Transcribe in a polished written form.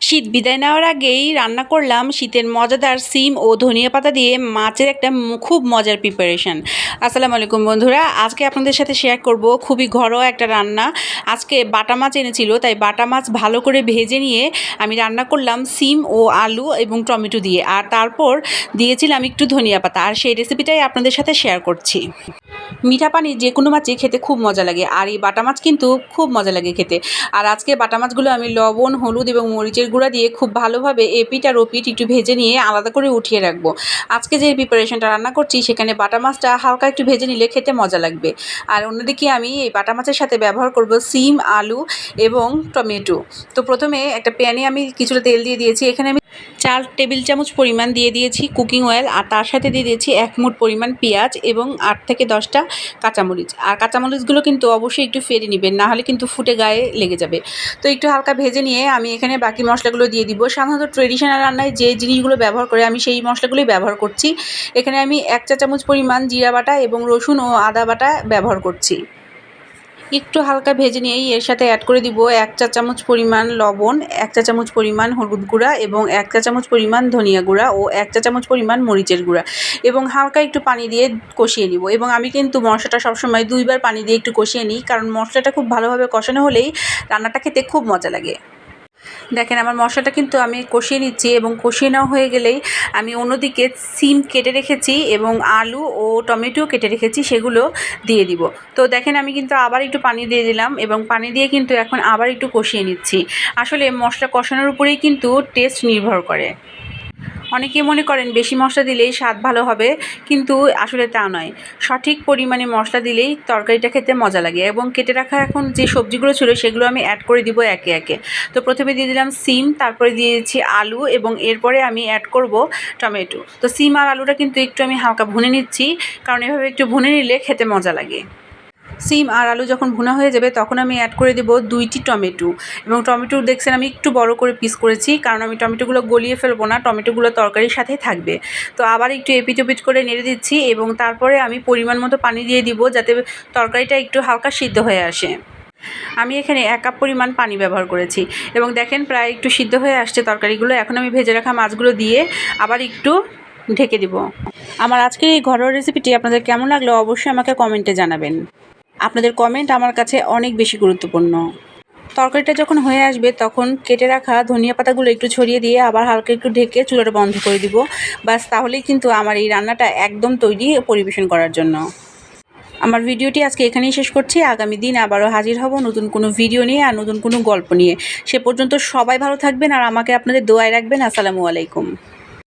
শীত বিদায় নেওয়ার আগেই রান্না করলাম শীতের মজাদার সিম ও ধনিয়া পাতা দিয়ে মাছের একটা খুব মজার প্রিপারেশন। আসসালামু আলাইকুম বন্ধুরা, আজকে আপনাদের সাথে শেয়ার করব খুবই ঘরোয়া একটা রান্না। আজকে বাটা মাছ এনেছিল, তাই বাটা মাছ ভালো করে ভেজে নিয়ে আমি রান্না করলাম সিম ও আলু এবং টমেটো দিয়ে, আর তারপর দিয়েছিলাম একটু ধনিয়া পাতা, আর সেই রেসিপিটাই আপনাদের সাথে শেয়ার করছি। মিঠা পানি যে কোনো মাছই খেতে খুব মজা লাগে, আর এই বাটা মাছ কিন্তু খুব মজা লাগে খেতে। আর আজকে বাটা মাছগুলো আমি লবণ, হলুদ এবং মরিচের গুঁড়া দিয়ে খুব ভালোভাবে এপিঠ আর ওপিঠ একটু ভেজে নিয়ে আলাদা করে উঠিয়ে রাখবো। আজকে যে প্রিপারেশনটা রান্না করছি সেখানে বাটা মাছটা হালকা একটু ভেজে নিলে খেতে মজা লাগবে। আর অন্যদিকে আমি এই বাটা মাছের সাথে ব্যবহার করব সিম, আলু এবং টমেটো। তো প্রথমে একটা প্যানে আমি কিছুটা তেল দিয়ে দিয়েছি। এখানে আমি 4 টেবিল চামচ পরিমাণ দিয়ে দিয়েছি কুকিং অয়েল, আর তার সাথে দিয়ে দিয়েছি 1 মুঠ পরিমাণ পেঁয়াজ এবং 8 থেকে 10টা কাঁচামরিচ। আর কাঁচামরিচগুলো কিন্তু অবশ্যই একটু ফেটে নেবেন, না হলে কিন্তু ফুটে গায়ে লেগে যাবে। তো একটু হালকা ভেজে নিয়ে আমি এখানে বাকি মশলাগুলো দিয়ে দিব। সাধারণত ট্রেডিশনাল রান্নায় যে জিনিসগুলো ব্যবহার করে আমি সেই মশলাগুলোই ব্যবহার করছি। এখানে আমি 1 চা চামচ পরিমাণ জিরা বাটা এবং রসুন ও আদা বাটা ব্যবহার করছি। একটু হালকা ভেজে নিয়েই এর সাথে অ্যাড করে দিব 1 চা চামচ পরিমাণ লবণ, 1 চা চামচ পরিমাণ হলুদ গুঁড়া এবং 1 চা চামচ পরিমাণ ধনিয়া গুঁড়া ও 1 চা চামচ পরিমাণ মরিচের গুঁড়া, এবং হালকা একটু পানি দিয়ে কষিয়ে নিব। এবং আমি কিন্তু মশলাটা সবসময় 2 বার পানি দিয়ে একটু কষিয়ে নিই, কারণ মশলাটা খুব ভালোভাবে কষানো হলেই রান্নাটা খেতে খুব মজা লাগে। দেখেন আমার মশলাটা কিন্তু আমি কষিয়ে নিচ্ছি, এবং কষিয়ে নেওয়া হয়ে গেলেই আমি অন্যদিকে সিম কেটে রেখেছি এবং আলু ও টমেটো কেটে রেখেছি, সেগুলো দিয়ে দিব। তো দেখেন আমি কিন্তু আবার একটু পানি দিয়ে দিলাম, এবং পানি দিয়ে কিন্তু এখন আবার একটু কষিয়ে নিচ্ছি। আসলে মশলা কষানোর উপরেই কিন্তু টেস্ট নির্ভর করে। অনেকে মনে করেন বেশি মশলা দিলেই স্বাদ ভালো হবে, কিন্তু আসলে তা নয়। সঠিক পরিমাণে মশলা দিলেই তরকারিটা খেতে মজা লাগে। এবং কেটে রাখা এখন যে সবজিগুলো ছিল সেগুলো আমি অ্যাড করে দিব একে একে। তো প্রথমে দিয়ে দিলাম সিম, তারপরে দিয়ে দিচ্ছি আলু, এবং এরপরে আমি অ্যাড করব টমেটো। তো সিম আর আলুটা কিন্তু একটু আমি হালকা ভুনে নিচ্ছি, কারণ এভাবে একটু ভুনে নিলে খেতে মজা লাগে। সিম আর আলু যখন ভুনা হয়ে যাবে তখন আমি অ্যাড করে দেবো 2টি টমেটো। এবং টমেটো দেখছেন আমি একটু বড় করে পিস করেছি, কারণ আমি টমেটোগুলো গলিয়ে ফেলবো না, টমেটোগুলো তরকারির সাথেই থাকবে। তো আবার একটু এপিট ওপিট করে নেড়ে দিচ্ছি, এবং তারপরে আমি পরিমাণ মতো পানি দিয়ে দিব, যাতে তরকারিটা একটু হালকা সিদ্ধ হয়ে আসে। আমি এখানে 1 কাপ পরিমাণ পানি ব্যবহার করেছি, এবং দেখেন প্রায় একটু সিদ্ধ হয়ে আসছে তরকারিগুলো। এখন আমি ভেজে রাখা মাছগুলো দিয়ে আবার একটু ঢেকে দিব। আমার আজকের এই ঘরোয়া রেসিপিটি আপনাদের কেমন লাগলো অবশ্যই আমাকে কমেন্টে জানাবেন। আপনাদের কমেন্ট আমার কাছে অনেক বেশি গুরুত্বপূর্ণ। তরকারিটা যখন হয়ে আসবে তখন কেটে রাখা ধনিয়া পাতাগুলো একটু ছড়িয়ে দিয়ে আবার হালকা একটু ঢেকে চুলাটা বন্ধ করে দিব। বাস, তাহলেই কিন্তু আমার এই রান্নাটা একদম তৈরি পরিবেশন করার জন্য। আমার ভিডিওটি আজকে এখানেই শেষ করছি। আগামী দিন আবারও হাজির হব নতুন কোনো ভিডিও নিয়ে আর নতুন কোনো গল্প নিয়ে। সে পর্যন্ত সবাই ভালো থাকবেন, আর আমাকে আপনাদের দোয়ায় রাখবেন। আসসালামু আলাইকুম।